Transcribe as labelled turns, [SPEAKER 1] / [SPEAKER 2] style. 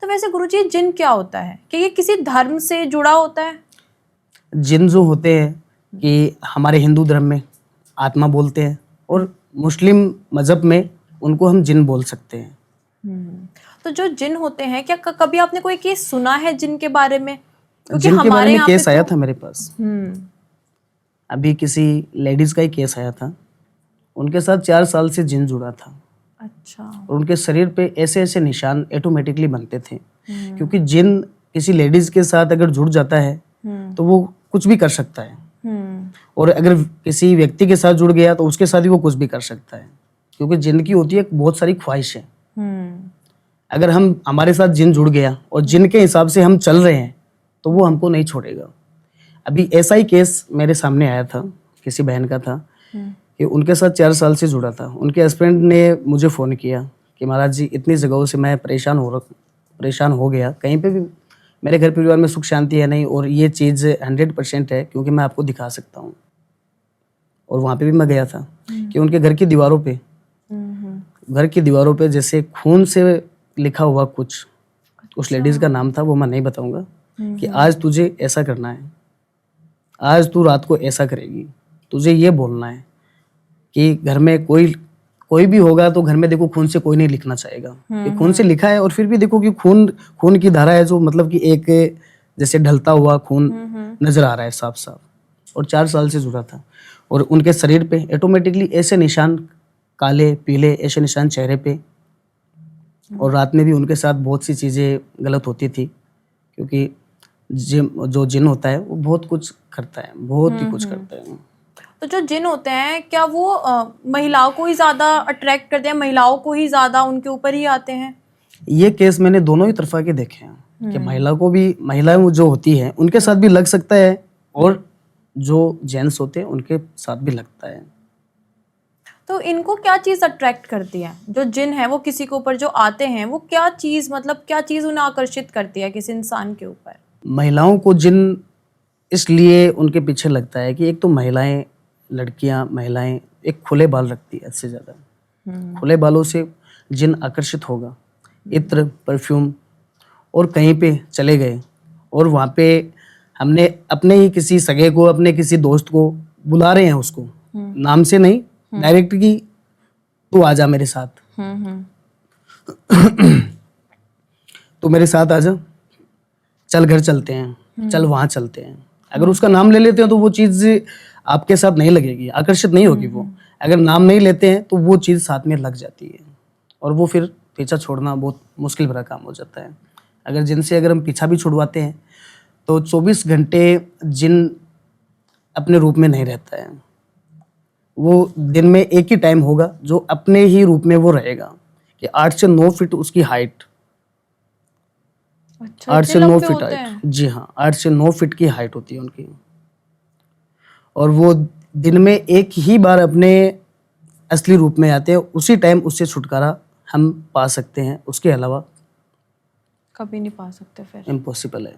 [SPEAKER 1] तो वैसे गुरुजी जिन क्या होता है? कि ये किसी धर्म से जुड़ा होता है?
[SPEAKER 2] जिन जो होते हैं कि हमारे हिंदू धर्म में आत्मा बोलते हैं और मुस्लिम मजहब में उनको हम जिन बोल सकते हैं।
[SPEAKER 1] तो जो जिन होते हैं, क्या कभी आपने कोई केस सुना है जिन के बारे में? क्योंकि
[SPEAKER 2] जिन के बारे
[SPEAKER 1] हमारे
[SPEAKER 2] में
[SPEAKER 1] यहाँ
[SPEAKER 2] केस
[SPEAKER 1] पे
[SPEAKER 2] आया
[SPEAKER 1] तो
[SPEAKER 2] था मेरे पास। अभी किसी लेडीज का ही केस आया था, उनके साथ 4 साल से जिन जुड़ा था।
[SPEAKER 1] अच्छा।
[SPEAKER 2] और उनके शरीर पे ऐसे ऐसे निशान ऑटोमेटिकली बनते थे, क्योंकि जिन किसी लेडीज के साथ अगर जुड़ जाता है तो वो कुछ भी कर सकता है, और अगर किसी व्यक्ति के साथ जुड़ गया तो उसके साथ ही वो कुछ भी कर सकता है, क्योंकि जिन की होती है बहुत सारी ख्वाहिशें। अगर हम हमारे साथ जिन जुड़ गया और जिन के हिसाब से हम चल रहे हैं तो वो हमको नहीं छोड़ेगा। अभी ऐसा ही केस मेरे सामने आया था, किसी बहन का था कि उनके साथ 4 साल से जुड़ा था। उनके हस्बैंड ने मुझे फ़ोन किया कि महाराज जी इतनी जगहों से मैं परेशान हो गया, कहीं पे भी मेरे घर परिवार में सुख शांति है नहीं, और ये चीज़ 100% है क्योंकि मैं आपको दिखा सकता हूँ। और वहाँ पे भी मैं गया था कि उनके घर की दीवारों पे जैसे खून से लिखा हुआ कुछ, उस लेडीज का नाम था, वो मैं नहीं बताऊंगा, कि आज तुझे ऐसा करना है, आज तू रात को ऐसा करेगी, तुझे ये बोलना है कि घर में कोई भी होगा तो घर में देखो खून से कोई नहीं लिखना चाहेगा, कि खून से लिखा है, और फिर भी देखो कि खून की धारा है, जो मतलब कि एक जैसे ढलता हुआ खून नजर आ रहा है साफ साफ। और 4 साल से जुड़ा था, और उनके शरीर पे ऑटोमेटिकली ऐसे निशान, काले पीले ऐसे निशान चेहरे पे, और रात में भी उनके साथ बहुत सी चीज़ें गलत होती थी, क्योंकि जो जिन होता है वो बहुत कुछ करता है, बहुत ही कुछ करता है।
[SPEAKER 1] तो जो जिन होते हैं, क्या वो महिलाओं को ही ज्यादा अट्रैक्ट करते हैं, महिलाओं को ही ज्यादा उनके ऊपर ही आते हैं?
[SPEAKER 2] ये केस मैंने दोनों ही तरफा के देखे हैं कि महिलाएं जो होती हैं उनके साथ भी लग सकता है, और जो जेंट्स होते हैं उनके साथ भी लगता है।
[SPEAKER 1] तो इनको क्या चीज अट्रैक्ट करती है? जो जिन है वो किसी के ऊपर जो आते हैं, वो क्या चीज उन्हें आकर्षित करती है किसी इंसान के ऊपर?
[SPEAKER 2] महिलाओं को जिन इसलिए उनके पीछे लगता है कि एक तो महिलाएं एक खुले बाल रखती है, इससे ज्यादा खुले बालों से जिन आकर्षित होगा। इत्र, परफ्यूम, और कहीं पे चले गए और वहाँ पे हमने अपने ही किसी सगे को, अपने किसी दोस्त को बुला रहे हैं, उसको नाम से नहीं, डायरेक्ट की तू आ जा मेरे साथ, तू मेरे साथ आ जा, चल घर चलते हैं, चल वहाँ चलते हैं। अगर उसका नाम ले लेते हैं तो वो चीज़ आपके साथ नहीं लगेगी, आकर्षित नहीं होगी वो। अगर नाम नहीं लेते हैं तो वो चीज़ साथ में लग जाती है, और वो फिर पीछा छोड़ना बहुत मुश्किल भरा काम हो जाता है। अगर हम पीछा भी छुड़वाते हैं तो 24 घंटे जिन अपने रूप में नहीं रहता है, वो दिन में एक ही टाइम होगा जो अपने ही रूप में वो रहेगा, कि 8 से 9 फीट उसकी हाइट।
[SPEAKER 1] अच्छा,
[SPEAKER 2] 8 से 9 फीट
[SPEAKER 1] होते
[SPEAKER 2] हाइट,
[SPEAKER 1] हैं?
[SPEAKER 2] जी हाँ, 8 से 9 फीट की हाइट होती है उनकी, और वो दिन में एक ही बार अपने असली रूप में आते हैं। उसी टाइम उससे छुटकारा हम पा सकते हैं, उसके अलावा
[SPEAKER 1] कभी नहीं पा सकते, फिर
[SPEAKER 2] इम्पॉसिबल है।